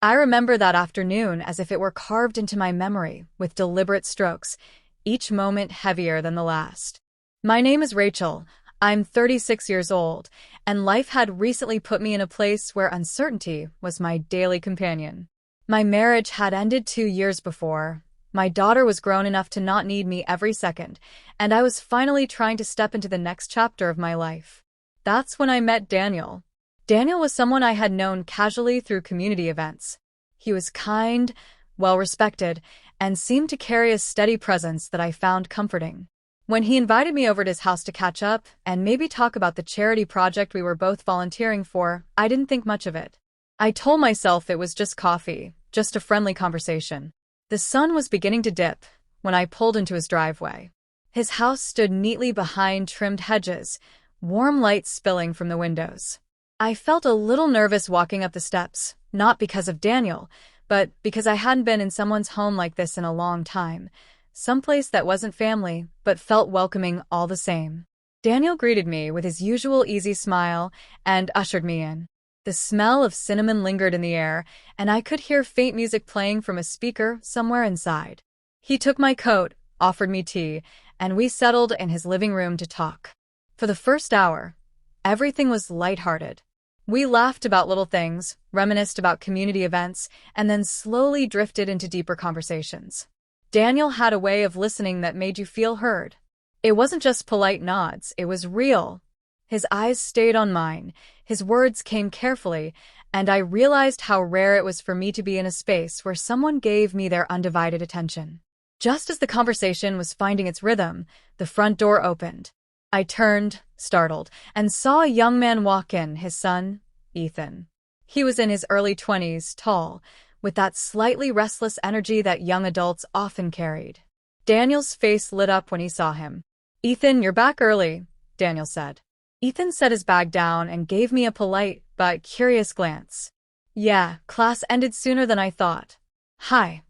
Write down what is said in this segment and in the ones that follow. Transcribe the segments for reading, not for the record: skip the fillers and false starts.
I remember that afternoon as if it were carved into my memory with deliberate strokes, each moment heavier than the last. My name is Rachel. I'm 36 years old, and life had recently put me in a place where uncertainty was my daily companion. My marriage had ended 2 years before. My daughter was grown enough to not need me every second, and I was finally trying to step into the next chapter of my life. That's when I met Daniel. Daniel was someone I had known casually through community events. He was kind, well-respected, and seemed to carry a steady presence that I found comforting. When he invited me over to his house to catch up and maybe talk about the charity project we were both volunteering for, I didn't think much of it. I told myself it was just coffee, just a friendly conversation. The sun was beginning to dip when I pulled into his driveway. His house stood neatly behind trimmed hedges, warm light spilling from the windows. I felt a little nervous walking up the steps, not because of Daniel, but because I hadn't been in someone's home like this in a long time. Someplace that wasn't family, but felt welcoming all the same. Daniel greeted me with his usual easy smile and ushered me in. The smell of cinnamon lingered in the air, and I could hear faint music playing from a speaker somewhere inside. He took my coat, offered me tea, and we settled in his living room to talk. For the first hour, everything was lighthearted. We laughed about little things, reminisced about community events, and then slowly drifted into deeper conversations. Daniel had a way of listening that made you feel heard. It wasn't just polite nods, it was real. His eyes stayed on mine, his words came carefully, and I realized how rare it was for me to be in a space where someone gave me their undivided attention. Just as the conversation was finding its rhythm, the front door opened. I turned, startled, and saw a young man walk in, his son, Ethan. He was in his early 20s, tall, with that slightly restless energy that young adults often carried. Daniel's face lit up when he saw him. "Ethan, you're back early," Daniel said. Ethan set his bag down and gave me a polite but curious glance. "Yeah, class ended sooner than I thought." "Hi."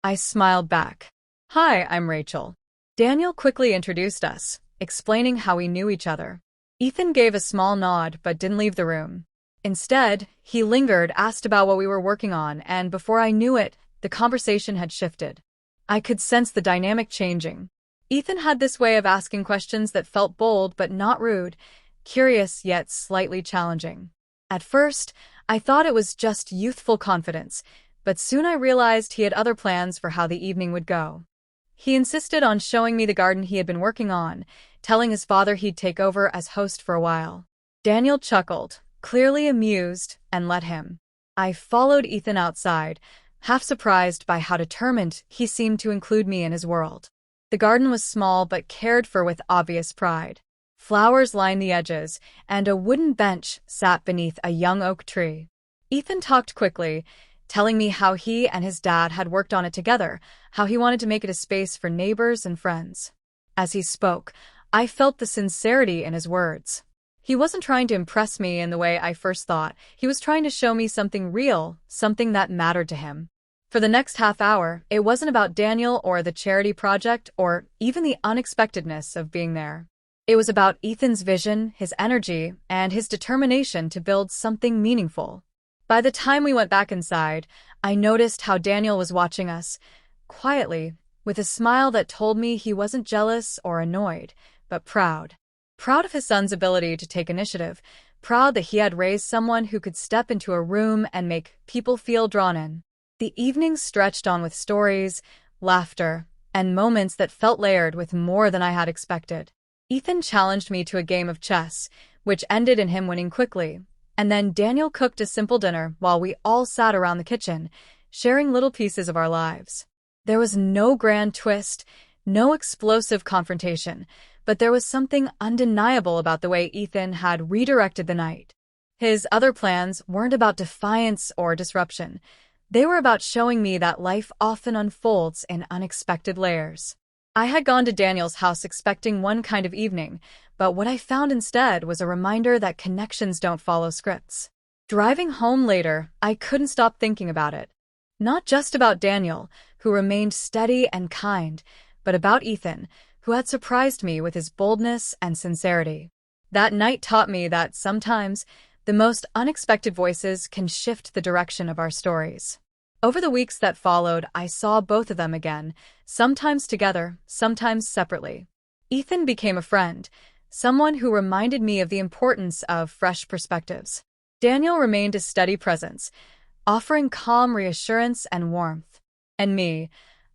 I smiled back. "Hi, I'm Rachel." Daniel quickly introduced us, explaining how we knew each other. Ethan gave a small nod but didn't leave the room. Instead, he lingered, asked about what we were working on, and before I knew it, the conversation had shifted. I could sense the dynamic changing. Ethan had this way of asking questions that felt bold but not rude, curious yet slightly challenging. At first, I thought it was just youthful confidence, but soon I realized he had other plans for how the evening would go. He insisted on showing me the garden he had been working on, telling his father he'd take over as host for a while. Daniel chuckled, clearly amused, and let him. I followed Ethan outside, half surprised by how determined he seemed to include me in his world. The garden was small but cared for with obvious pride. Flowers lined the edges, and a wooden bench sat beneath a young oak tree. Ethan talked quickly, telling me how he and his dad had worked on it together, how he wanted to make it a space for neighbors and friends. As he spoke, I felt the sincerity in his words. He wasn't trying to impress me in the way I first thought. He was trying to show me something real, something that mattered to him. For the next half hour, it wasn't about Daniel or the charity project or even the unexpectedness of being there. It was about Ethan's vision, his energy, and his determination to build something meaningful. By the time we went back inside, I noticed how Daniel was watching us, quietly, with a smile that told me he wasn't jealous or annoyed, but proud. Proud of his son's ability to take initiative, proud that he had raised someone who could step into a room and make people feel drawn in. The evening stretched on with stories, laughter, and moments that felt layered with more than I had expected. Ethan challenged me to a game of chess, which ended in him winning quickly, and then Daniel cooked a simple dinner while we all sat around the kitchen, sharing little pieces of our lives. There was no grand twist, no explosive confrontation, but there was something undeniable about the way Ethan had redirected the night. His other plans weren't about defiance or disruption. They were about showing me that life often unfolds in unexpected layers. I had gone to Daniel's house expecting one kind of evening, but what I found instead was a reminder that connections don't follow scripts. Driving home later, I couldn't stop thinking about it. Not just about Daniel, who remained steady and kind, but about Ethan, who had surprised me with his boldness and sincerity. That night taught me that sometimes the most unexpected voices can shift the direction of our stories. Over the weeks that followed, I saw both of them again, sometimes together, sometimes separately. Ethan became a friend, someone who reminded me of the importance of fresh perspectives. Daniel remained a steady presence, offering calm reassurance and warmth. And me,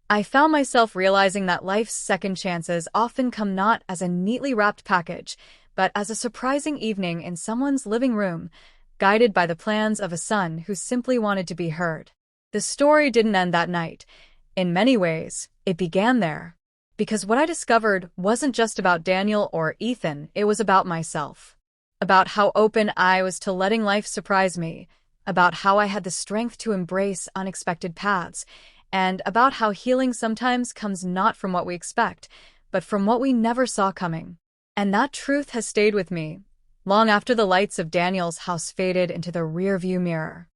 I found myself realizing that life's second chances often come not as a neatly wrapped package, but as a surprising evening in someone's living room, guided by the plans of a son who simply wanted to be heard. The story didn't end that night. In many ways, it began there. Because what I discovered wasn't just about Daniel or Ethan, it was about myself. About how open I was to letting life surprise me, about how I had the strength to embrace unexpected paths, and about how healing sometimes comes not from what we expect, but from what we never saw coming. And that truth has stayed with me, long after the lights of Daniel's house faded into the rearview mirror.